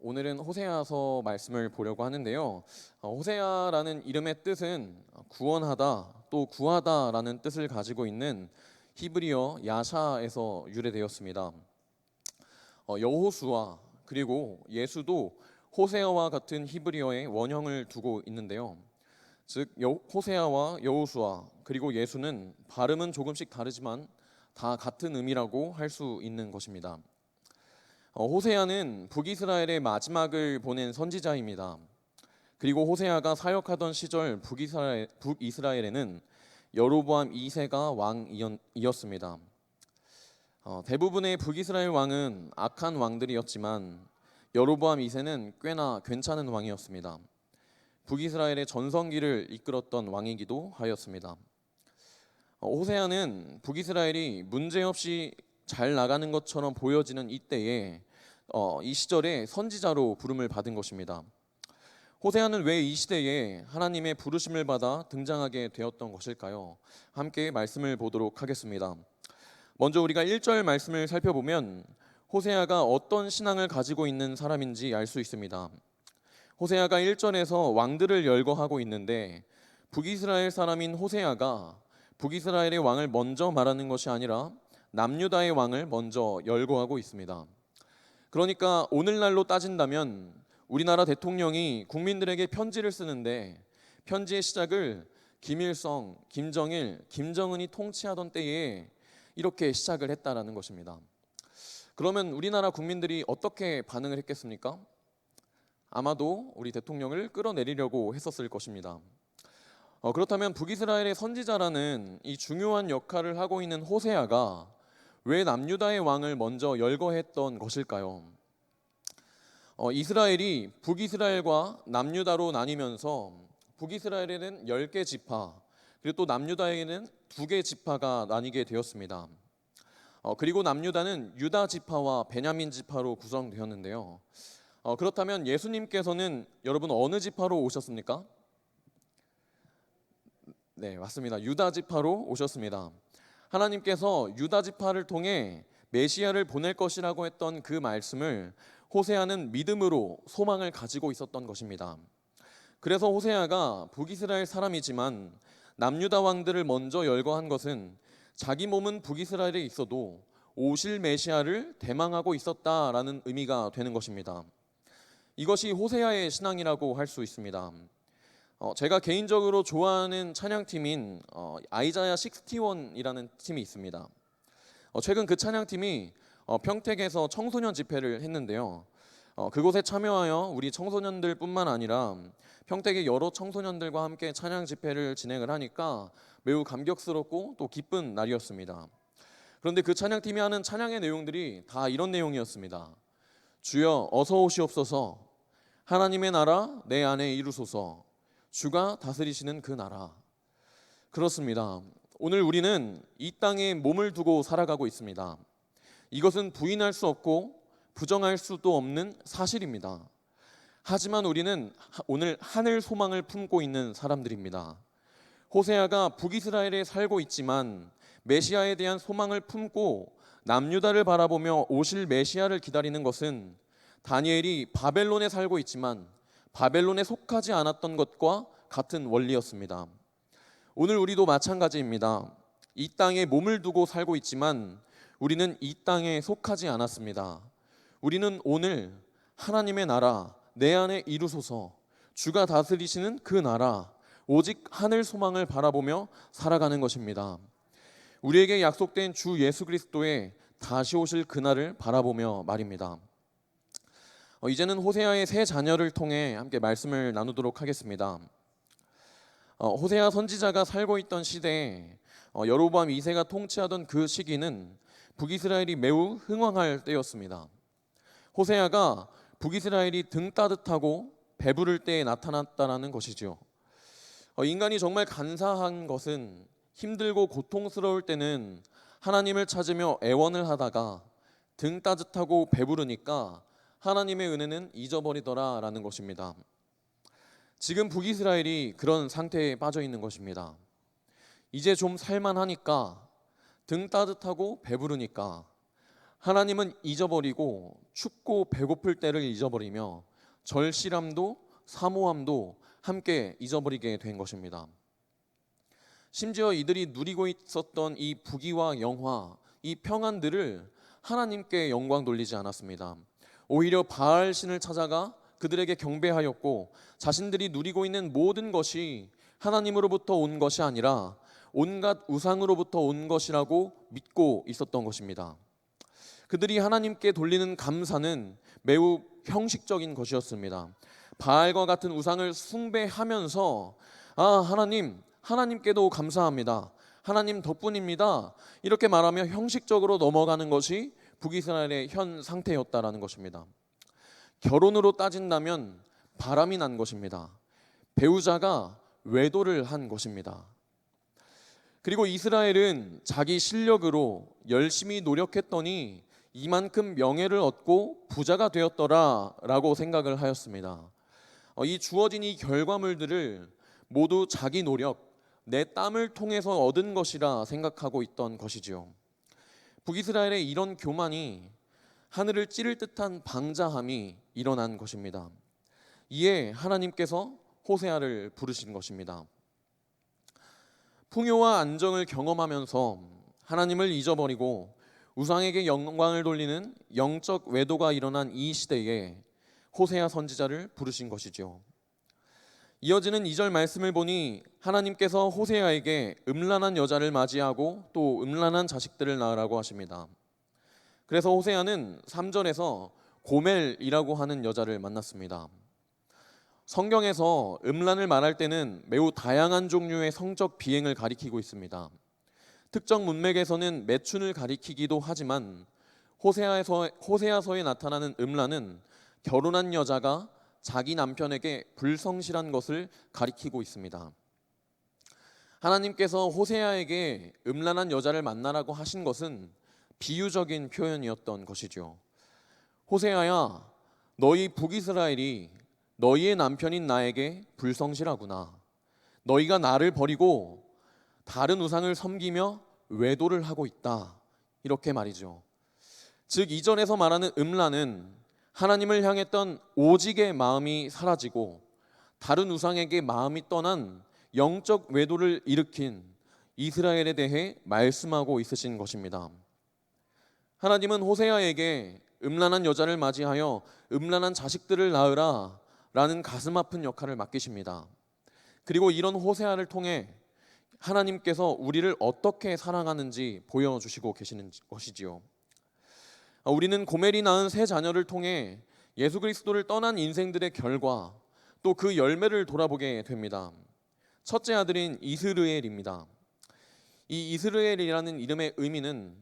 오늘은 호세아서 말씀을 보려고 하는데요. 호세아라는 이름의 뜻은 구원하다, 또 구하다라는 뜻을 가지고 있는 히브리어 야샤에서 유래되었습니다. 여호수아 그리고 예수도 호세아와 같은 히브리어의 원형을 두고 있는데요. 즉 호세아와 여호수아 그리고 예수는 발음은 조금씩 다르지만 다 같은 의미라고 할 수 있는 것입니다. 호세아는 북이스라엘의 마지막을 보낸 선지자입니다. 그리고 호세아가 사역하던 시절 북이스라엘에는 여로보암 2세가 왕이었습니다. 대부분의 북이스라엘 왕은 악한 왕들이었지만 여로보암 2세는 꽤나 괜찮은 왕이었습니다. 북이스라엘의 전성기를 이끌었던 왕이기도 하였습니다. 호세아는 북이스라엘이 문제없이 잘 나가는 것처럼 보여지는 이때에 이 시절에 선지자로 부름을 받은 것입니다. 호세아는 왜 이 시대에 하나님의 부르심을 받아 등장하게 되었던 것일까요? 함께 말씀을 보도록 하겠습니다. 먼저 우리가 1절 말씀을 살펴보면 호세아가 어떤 신앙을 가지고 있는 사람인지 알 수 있습니다. 호세아가 1절에서 왕들을 열거하고 있는데 북이스라엘 사람인 호세아가 북이스라엘의 왕을 먼저 말하는 것이 아니라 남유다의 왕을 먼저 열거하고 있습니다. 그러니까 오늘날로 따진다면 우리나라 대통령이 국민들에게 편지를 쓰는데 편지의 시작을 김일성, 김정일, 김정은이 통치하던 때에 이렇게 시작을 했다라는 것입니다. 그러면 우리나라 국민들이 어떻게 반응을 했겠습니까? 아마도 우리 대통령을 끌어내리려고 했었을 것입니다. 그렇다면 북이스라엘의 선지자라는 이 중요한 역할을 하고 있는 호세아가 왜 남유다의 왕을 먼저 열거했던 것일까요? 이스라엘이 북이스라엘과 남유다로 나뉘면서 북이스라엘에는 10개 지파 그리고 또 남유다에는 2개 지파가 나뉘게 되었습니다. 그리고 남유다는 유다 지파와 베냐민 지파로 구성되었는데요. 그렇다면 예수님께서는 여러분 어느 지파로 오셨습니까? 네, 맞습니다. 유다 지파로 오셨습니다. 하나님께서 유다 지파를 통해 메시아를 보낼 것이라고 했던 그 말씀을 호세아는 믿음으로 소망을 가지고 있었던 것입니다. 그래서 호세아가 북이스라엘 사람이지만 남유다 왕들을 먼저 열거한 것은 자기 몸은 북이스라엘에 있어도 오실 메시아를 대망하고 있었다라는 의미가 되는 것입니다. 이것이 호세아의 신앙이라고 할 수 있습니다. 제가 개인적으로 좋아하는 찬양팀인 아이자야 61이라는 팀이 있습니다. 최근 그 찬양팀이 평택에서 청소년 집회를 했는데요. 그곳에 참여하여 우리 청소년들뿐만 아니라 평택의 여러 청소년들과 함께 찬양 집회를 진행을 하니까 매우 감격스럽고 또 기쁜 날이었습니다. 그런데 그 찬양팀이 하는 찬양의 내용들이 다 이런 내용이었습니다. 주여 어서 오시옵소서, 하나님의 나라 내 안에 이루소서, 주가 다스리시는 그 나라. 그렇습니다. 오늘 우리는 이 땅에 몸을 두고 살아가고 있습니다. 이것은 부인할 수 없고 부정할 수도 없는 사실입니다. 하지만 우리는 오늘 하늘 소망을 품고 있는 사람들입니다. 호세아가 북이스라엘에 살고 있지만 메시아에 대한 소망을 품고 남유다를 바라보며 오실 메시아를 기다리는 것은 다니엘이 바벨론에 살고 있지만 바벨론에 속하지 않았던 것과 같은 원리였습니다. 오늘 우리도 마찬가지입니다. 이 땅에 몸을 두고 살고 있지만 우리는 이 땅에 속하지 않았습니다. 우리는 오늘 하나님의 나라 내 안에 이루소서, 주가 다스리시는 그 나라, 오직 하늘 소망을 바라보며 살아가는 것입니다. 우리에게 약속된 주 예수 그리스도의 다시 오실 그날을 바라보며 말입니다. 이제는 호세아의 세 자녀를 통해 함께 말씀을 나누도록 하겠습니다. 호세아 선지자가 살고 있던 시대에 여로보암 2세가 통치하던 그 시기는 북이스라엘이 매우 흥왕할 때였습니다. 호세아가 북이스라엘이 등 따뜻하고 배부를 때에 나타났다는 것이죠. 인간이 정말 간사한 것은 힘들고 고통스러울 때는 하나님을 찾으며 애원을 하다가 등 따뜻하고 배부르니까 하나님의 은혜는 잊어버리더라라는 것입니다. 지금 북이스라엘이 그런 상태에 빠져 있는 것입니다. 이제 좀 살만하니까, 등 따뜻하고 배부르니까 하나님은 잊어버리고 춥고 배고플 때를 잊어버리며 절실함도 사모함도 함께 잊어버리게 된 것입니다. 심지어 이들이 누리고 있었던 이 부귀와 영화, 이 평안들을 하나님께 영광 돌리지 않았습니다. 오히려 바알 신을 찾아가 그들에게 경배하였고, 자신들이 누리고 있는 모든 것이 하나님으로부터 온 것이 아니라 온갖 우상으로부터 온 것이라고 믿고 있었던 것입니다. 그들이 하나님께 돌리는 감사는 매우 형식적인 것이었습니다. 바알과 같은 우상을 숭배하면서 하나님께도 감사합니다, 하나님 덕분입니다, 이렇게 말하며 형식적으로 넘어가는 것이 북이스라엘의 현 상태였다라는 것입니다. 결혼으로 따진다면 바람이 난 것입니다. 배우자가 외도를 한 것입니다. 그리고 이스라엘은 자기 실력으로 열심히 노력했더니 이만큼 명예를 얻고 부자가 되었더라 라고 생각을 하였습니다. 이 주어진 이 결과물들을 모두 자기 노력, 내 땀을 통해서 얻은 것이라 생각하고 있던 것이지요. 북이스라엘의 이런 교만이 하늘을 찌를 듯한 방자함이 일어난 것입니다. 이에 하나님께서 호세아를 부르신 것입니다. 풍요와 안정을 경험하면서 하나님을 잊어버리고 우상에게 영광을 돌리는 영적 외도가 일어난 이 시대에 호세아 선지자를 부르신 것이죠. 이어지는 2절 말씀을 보니 하나님께서 호세아에게 음란한 여자를 맞이하고 또 음란한 자식들을 낳으라고 하십니다. 그래서 호세아는 3절에서 고멜이라고 하는 여자를 만났습니다. 성경에서 음란을 말할 때는 매우 다양한 종류의 성적 비행을 가리키고 있습니다. 특정 문맥에서는 매춘을 가리키기도 하지만 호세아서에 나타나는 음란은 결혼한 여자가 자기 남편에게 불성실한 것을 가리키고 있습니다. 하나님께서 호세아에게 음란한 여자를 만나라고 하신 것은 비유적인 표현이었던 것이죠. 호세아야, 너희 북이스라엘이 너희의 남편인 나에게 불성실하구나. 너희가 나를 버리고 다른 우상을 섬기며 외도를 하고 있다, 이렇게 말이죠. 즉 2절에서 말하는 음란은 하나님을 향했던 오직의 마음이 사라지고 다른 우상에게 마음이 떠난 영적 외도를 일으킨 이스라엘에 대해 말씀하고 있으신 것입니다. 하나님은 호세아에게 음란한 여자를 맞이하여 음란한 자식들을 낳으라 라는 가슴 아픈 역할을 맡기십니다. 그리고 이런 호세아를 통해 하나님께서 우리를 어떻게 사랑하는지 보여주시고 계시는 것이지요. 우리는 고멜이 낳은 세 자녀를 통해 예수 그리스도를 떠난 인생들의 결과, 또 그 열매를 돌아보게 됩니다. 첫째 아들인 이스르엘입니다. 이 이스르엘이라는 이름의 의미는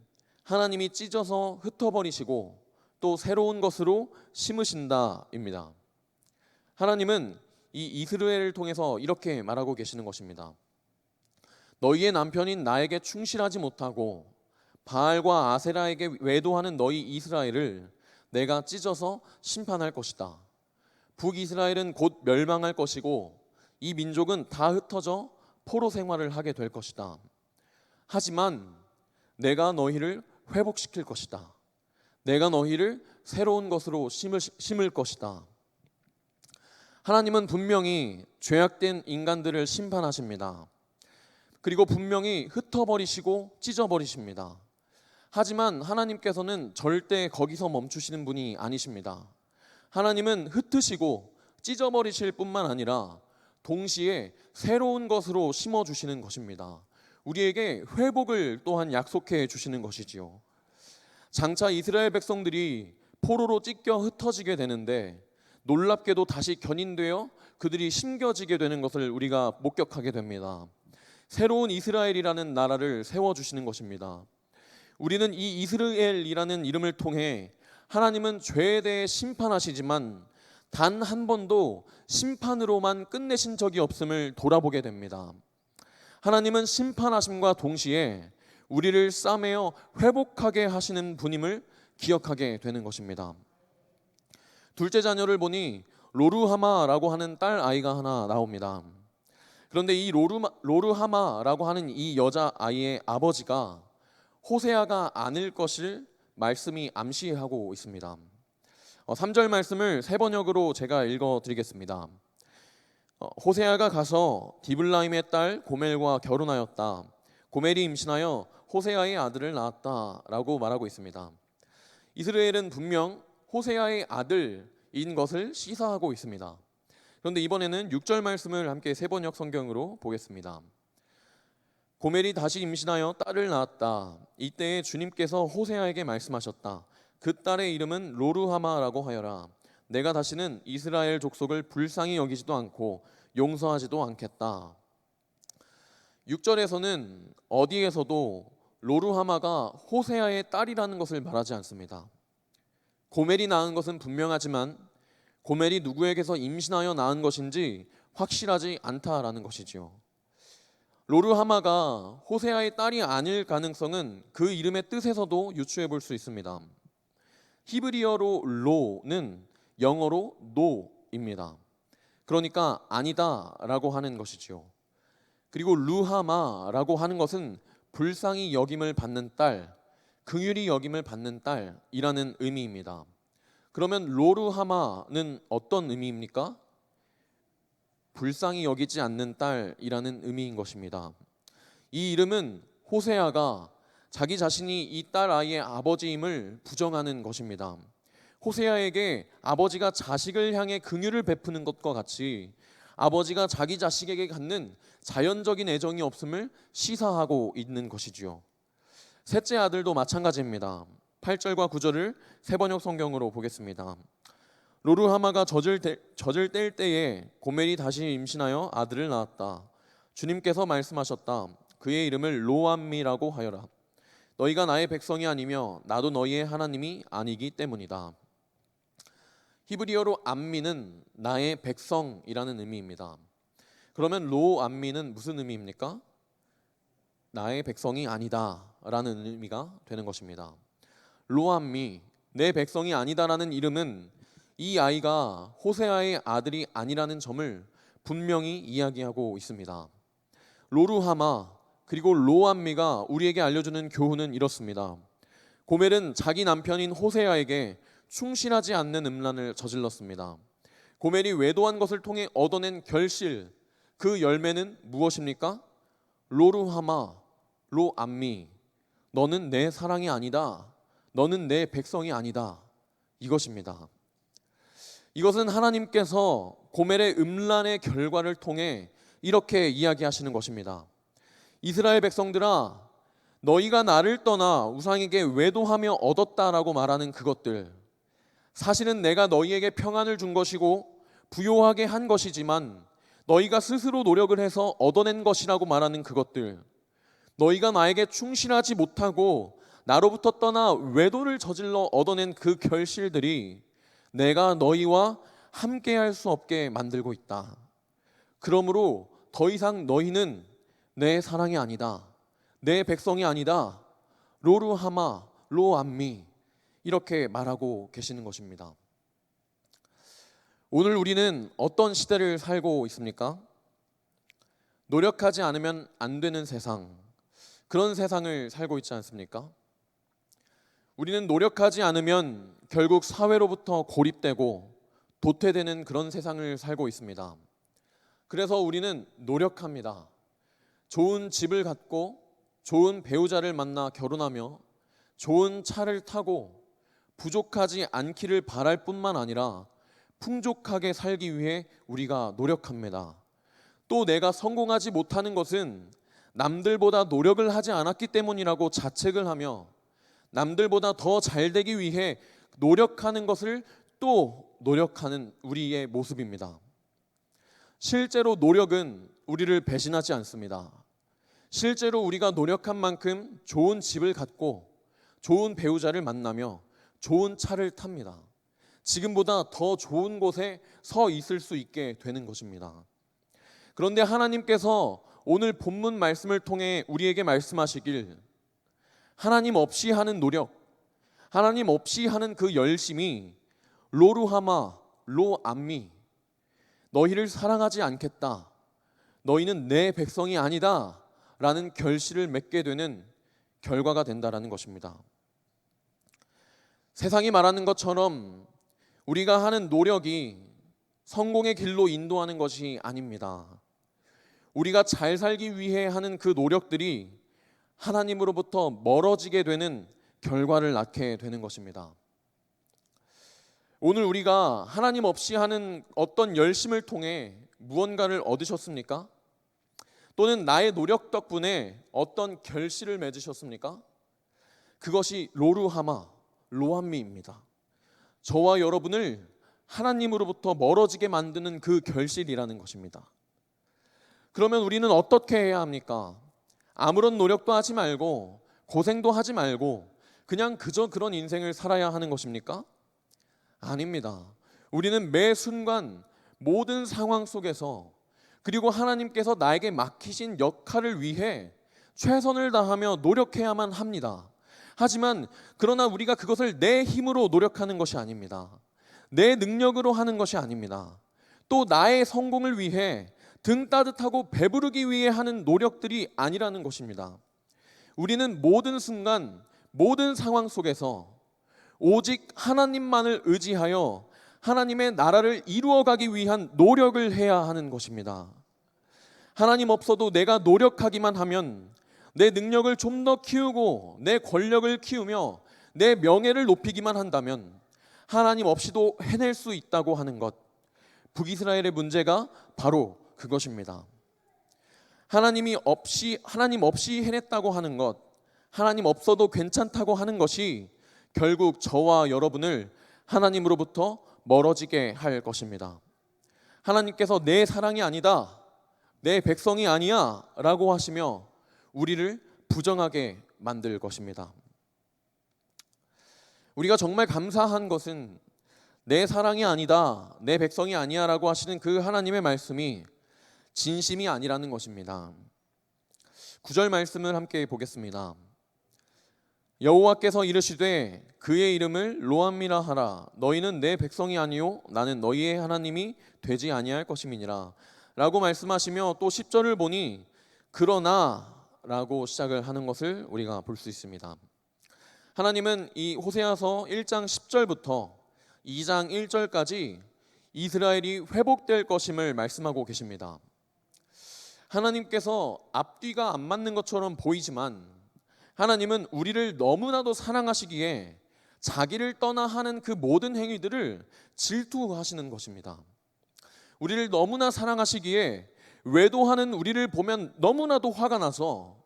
하나님이 찢어서 흩어버리시고 또 새로운 것으로 심으신다입니다. 하나님은 이 이스라엘을 통해서 이렇게 말하고 계시는 것입니다. 너희의 남편인 나에게 충실하지 못하고 바알과 아세라에게 외도하는 너희 이스라엘을 내가 찢어서 심판할 것이다. 북이스라엘은 곧 멸망할 것이고 이 민족은 다 흩어져 포로 생활을 하게 될 것이다. 하지만 내가 너희를 회복시킬 것이다. 내가 너희를 새로운 것으로 심을 것이다. 하나님은 분명히 죄악된 인간들을 심판하십니다. 그리고 분명히 흩어버리시고 찢어버리십니다. 하지만 하나님께서는 절대 거기서 멈추시는 분이 아니십니다. 하나님은 흩으시고 찢어버리실 뿐만 아니라 동시에 새로운 것으로 심어주시는 것입니다. 우리에게 회복을 또한 약속해 주시는 것이지요. 장차 이스라엘 백성들이 포로로 찢겨 흩어지게 되는데 놀랍게도 다시 견인되어 그들이 심겨지게 되는 것을 우리가 목격하게 됩니다. 새로운 이스라엘이라는 나라를 세워주시는 것입니다. 우리는 이 이스라엘이라는 이름을 통해 하나님은 죄에 대해 심판하시지만 단 한 번도 심판으로만 끝내신 적이 없음을 돌아보게 됩니다. 하나님은 심판하심과 동시에 우리를 싸매어 회복하게 하시는 분임을 기억하게 되는 것입니다. 둘째 자녀를 보니 로르하마라고 하는 딸 아이가 하나 나옵니다. 그런데 이 로르하마라고 하는 이 여자 아이의 아버지가 호세아가 아닐 것을 말씀이 암시하고 있습니다. 3절 말씀을 세 번역으로 제가 읽어드리겠습니다. 호세아가 가서 디블라임의 딸 고멜과 결혼하였다. 고멜이 임신하여 호세아의 아들을 낳았다라고 말하고 있습니다. 이스라엘은 분명 호세아의 아들인 것을 시사하고 있습니다. 그런데 이번에는 6절 말씀을 함께 세 번역 성경으로 보겠습니다. 고멜이 다시 임신하여 딸을 낳았다. 이때에 주님께서 호세아에게 말씀하셨다. 그 딸의 이름은 로르하마라고 하여라. 내가 다시는 이스라엘 족속을 불쌍히 여기지도 않고 용서하지도 않겠다. 6절에서는 어디에서도 로르하마가 호세아의 딸이라는 것을 말하지 않습니다. 고멜이 낳은 것은 분명하지만 고멜이 누구에게서 임신하여 낳은 것인지 확실하지 않다라는 것이지요. 로르하마가 호세아의 딸이 아닐 가능성은 그 이름의 뜻에서도 유추해 볼 수 있습니다. 히브리어로 로는 영어로 노입니다. 그러니까 아니다라고 하는 것이지요. 그리고 루하마라고 하는 것은 불쌍히 여김을 받는 딸, 긍휼히 여김을 받는 딸이라는 의미입니다. 그러면 로르하마는 어떤 의미입니까? 불쌍히 여기지 않는 딸이라는 의미인 것입니다. 이 이름은 호세아가 자기 자신이 이 딸 아이의 아버지임을 부정하는 것입니다. 호세아에게 아버지가 자식을 향해 긍휼을 베푸는 것과 같이 아버지가 자기 자식에게 갖는 자연적인 애정이 없음을 시사하고 있는 것이지요. 셋째 아들도 마찬가지입니다. 8절과 9절을 세번역 성경으로 보겠습니다. 로르하마가 젖을 뗄 때에 고멜이 다시 임신하여 아들을 낳았다. 주님께서 말씀하셨다. 그의 이름을 로암미라고 하여라. 너희가 나의 백성이 아니며 나도 너희의 하나님이 아니기 때문이다. 히브리어로 암미는 나의 백성이라는 의미입니다. 그러면 로암미는 무슨 의미입니까? 나의 백성이 아니다 라는 의미가 되는 것입니다. 로암미, 내 백성이 아니다라는 이름은 이 아이가 호세아의 아들이 아니라는 점을 분명히 이야기하고 있습니다. 로르하마 그리고 로암미가 우리에게 알려주는 교훈은 이렇습니다. 고멜은 자기 남편인 호세아에게 충실하지 않는 음란을 저질렀습니다. 고멜이 외도한 것을 통해 얻어낸 결실, 그 열매는 무엇입니까? 로르하마, 로암미, 너는 내 사랑이 아니다. 너는 내 백성이 아니다. 이것입니다. 이것은 하나님께서 고멜의 음란의 결과를 통해 이렇게 이야기하시는 것입니다. 이스라엘 백성들아, 너희가 나를 떠나 우상에게 외도하며 얻었다라고 말하는 그것들, 사실은 내가 너희에게 평안을 준 것이고 부요하게 한 것이지만 너희가 스스로 노력을 해서 얻어낸 것이라고 말하는 그것들, 너희가 나에게 충실하지 못하고 나로부터 떠나 외도를 저질러 얻어낸 그 결실들이 내가 너희와 함께할 수 없게 만들고 있다. 그러므로 더 이상 너희는 내 사랑이 아니다. 내 백성이 아니다. 로르하마, 로암미 이렇게 말하고 계시는 것입니다. 오늘 우리는 어떤 시대를 살고 있습니까? 노력하지 않으면 안 되는 세상, 그런 세상을 살고 있지 않습니까? 우리는 노력하지 않으면 결국 사회로부터 고립되고 도태되는 그런 세상을 살고 있습니다. 그래서 우리는 노력합니다. 좋은 집을 갖고 좋은 배우자를 만나 결혼하며 좋은 차를 타고 부족하지 않기를 바랄 뿐만 아니라 풍족하게 살기 위해 우리가 노력합니다. 또 내가 성공하지 못하는 것은 남들보다 노력을 하지 않았기 때문이라고 자책을 하며 남들보다 더 잘 되기 위해 노력하는 것을 또 노력하는 우리의 모습입니다. 실제로 노력은 우리를 배신하지 않습니다. 실제로 우리가 노력한 만큼 좋은 집을 갖고 좋은 배우자를 만나며 좋은 차를 탑니다. 지금보다 더 좋은 곳에 서 있을 수 있게 되는 것입니다. 그런데 하나님께서 오늘 본문 말씀을 통해 우리에게 말씀하시길, 하나님 없이 하는 노력, 하나님 없이 하는 그 열심이 로르하마, 로암미, 너희를 사랑하지 않겠다, 너희는 내 백성이 아니다 라는 결실을 맺게 되는 결과가 된다라는 것입니다. 세상이 말하는 것처럼 우리가 하는 노력이 성공의 길로 인도하는 것이 아닙니다. 우리가 잘 살기 위해 하는 그 노력들이 하나님으로부터 멀어지게 되는 결과를 낳게 되는 것입니다. 오늘 우리가 하나님 없이 하는 어떤 열심을 통해 무언가를 얻으셨습니까? 또는 나의 노력 덕분에 어떤 결실을 맺으셨습니까? 그것이 로함미입니다. 저와 여러분을 하나님으로부터 멀어지게 만드는 그 결실이라는 것입니다. 그러면 우리는 어떻게 해야 합니까? 아무런 노력도 하지 말고 고생도 하지 말고 그냥 그저 그런 인생을 살아야 하는 것입니까? 아닙니다. 우리는 매 순간 모든 상황 속에서 그리고 하나님께서 나에게 맡기신 역할을 위해 최선을 다하며 노력해야만 합니다. 하지만 그러나 우리가 그것을 내 힘으로 노력하는 것이 아닙니다. 내 능력으로 하는 것이 아닙니다. 또 나의 성공을 위해 등 따뜻하고 배부르기 위해 하는 노력들이 아니라는 것입니다. 우리는 모든 순간 모든 상황 속에서 오직 하나님만을 의지하여 하나님의 나라를 이루어가기 위한 노력을 해야 하는 것입니다. 하나님 없어도 내가 노력하기만 하면 내 능력을 좀 더 키우고 내 권력을 키우며 내 명예를 높이기만 한다면 하나님 없이도 해낼 수 있다고 하는 것, 북이스라엘의 문제가 바로 그것입니다. 하나님 없이 해냈다고 하는 것, 하나님 없어도 괜찮다고 하는 것이 결국 저와 여러분을 하나님으로부터 멀어지게 할 것입니다. 하나님께서 내 사랑이 아니다, 내 백성이 아니야 라고 하시며 우리를 부정하게 만들 것입니다. 우리가 정말 감사한 것은 내 사랑이 아니다, 내 백성이 아니야 라고 하시는 그 하나님의 말씀이 진심이 아니라는 것입니다. 9절 말씀을 함께 보겠습니다. 여호와께서 이르시되 그의 이름을 로함미라 하라. 너희는 내 백성이 아니요 나는 너희의 하나님이 되지 아니할 것임이니라 라고 말씀하시며 또 10절을 보니 그러나 라고 시작을 하는 것을 우리가 볼 수 있습니다. 하나님은 이 호세아서 1장 10절부터 2장 1절까지 이스라엘이 회복될 것임을 말씀하고 계십니다. 하나님께서 앞뒤가 안 맞는 것처럼 보이지만 하나님은 우리를 너무나도 사랑하시기에 자기를 떠나 하는 그 모든 행위들을 질투하시는 것입니다. 우리를 너무나 사랑하시기에 외도하는 우리를 보면 너무나도 화가 나서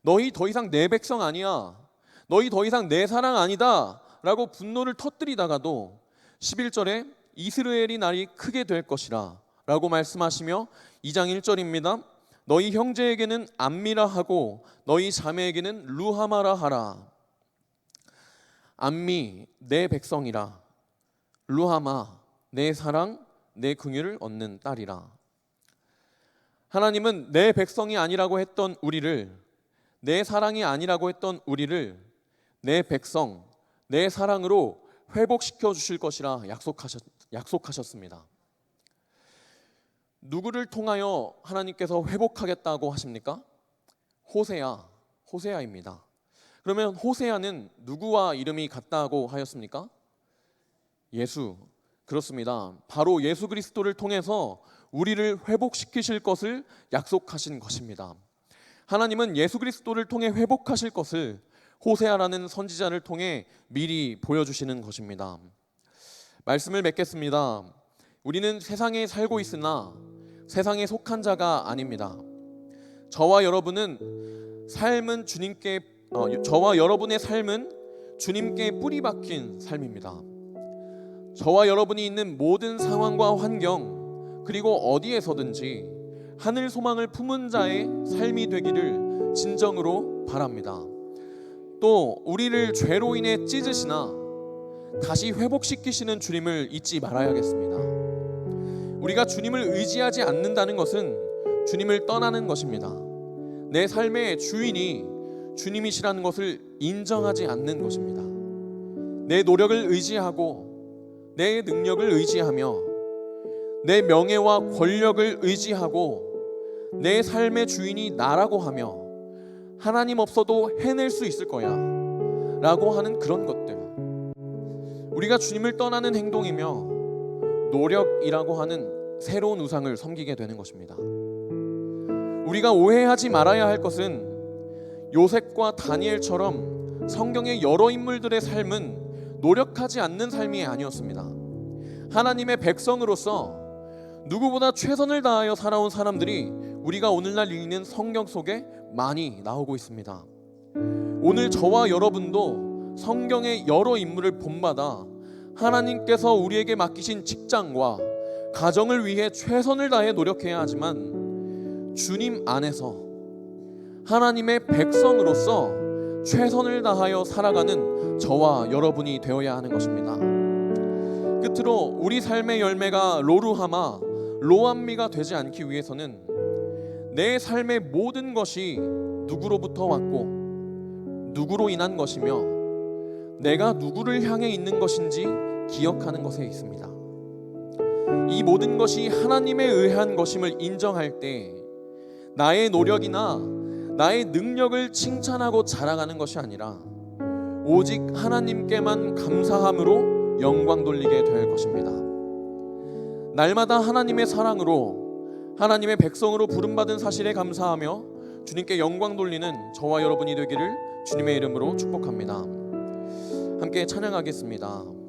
너희 더 이상 내 백성 아니야, 너희 더 이상 내 사랑 아니다 라고 분노를 터뜨리다가도 11절에 이스라엘이 날이 크게 될 것이라 라고 말씀하시며 2장 1절입니다. 너희 형제에게는 암미라 하고 너희 자매에게는 루하마라 하라. 암미 내 백성이라, 루하마 내 사랑 내 긍휼을 얻는 딸이라. 하나님은 내 백성이 아니라고 했던 우리를, 내 사랑이 아니라고 했던 우리를 내 백성, 내 사랑으로 회복시켜 주실 것이라 약속하셨습니다. 누구를 통하여 하나님께서 회복하겠다고 하십니까? 호세아입니다. 그러면 호세아는 누구와 이름이 같다고 하였습니까? 예수. 그렇습니다. 바로 예수 그리스도를 통해서 우리를 회복시키실 것을 약속하신 것입니다. 하나님은 예수 그리스도를 통해 회복하실 것을 호세아라는 선지자를 통해 미리 보여주시는 것입니다. 말씀을 맺겠습니다. 우리는 세상에 살고 있으나 세상에 속한 자가 아닙니다. 저와 여러분의 삶은 주님께 뿌리 박힌 삶입니다. 저와 여러분이 있는 모든 상황과 환경 그리고 어디에서든지 하늘 소망을 품은 자의 삶이 되기를 진정으로 바랍니다. 또 우리를 죄로 인해 찢으시나 다시 회복시키시는 주님을 잊지 말아야겠습니다. 우리가 주님을 의지하지 않는다는 것은 주님을 떠나는 것입니다. 내 삶의 주인이 주님이시라는 것을 인정하지 않는 것입니다. 내 노력을 의지하고 내 능력을 의지하며 내 명예와 권력을 의지하고 내 삶의 주인이 나라고 하며 하나님 없어도 해낼 수 있을 거야 라고 하는 그런 것들, 우리가 주님을 떠나는 행동이며 노력이라고 하는 새로운 우상을 섬기게 되는 것입니다. 우리가 오해하지 말아야 할 것은 요셉과 다니엘처럼 성경의 여러 인물들의 삶은 노력하지 않는 삶이 아니었습니다. 하나님의 백성으로서 누구보다 최선을 다하여 살아온 사람들이 우리가 오늘날 읽는 성경 속에 많이 나오고 있습니다. 오늘 저와 여러분도 성경의 여러 인물을 본받아 하나님께서 우리에게 맡기신 직장과 가정을 위해 최선을 다해 노력해야 하지만 주님 안에서 하나님의 백성으로서 최선을 다하여 살아가는 저와 여러분이 되어야 하는 것입니다. 끝으로 우리 삶의 열매가 로루하마, 로암미가 되지 않기 위해서는 내 삶의 모든 것이 누구로부터 왔고 누구로 인한 것이며 내가 누구를 향해 있는 것인지 기억하는 것에 있습니다. 이 모든 것이 하나님에 의한 것임을 인정할 때 나의 노력이나 나의 능력을 칭찬하고 자랑하는 것이 아니라 오직 하나님께만 감사함으로 영광 돌리게 될 것입니다. 날마다 하나님의 사랑으로 하나님의 백성으로 부름받은 사실에 감사하며 주님께 영광 돌리는 저와 여러분이 되기를 주님의 이름으로 축복합니다. 함께 찬양하겠습니다.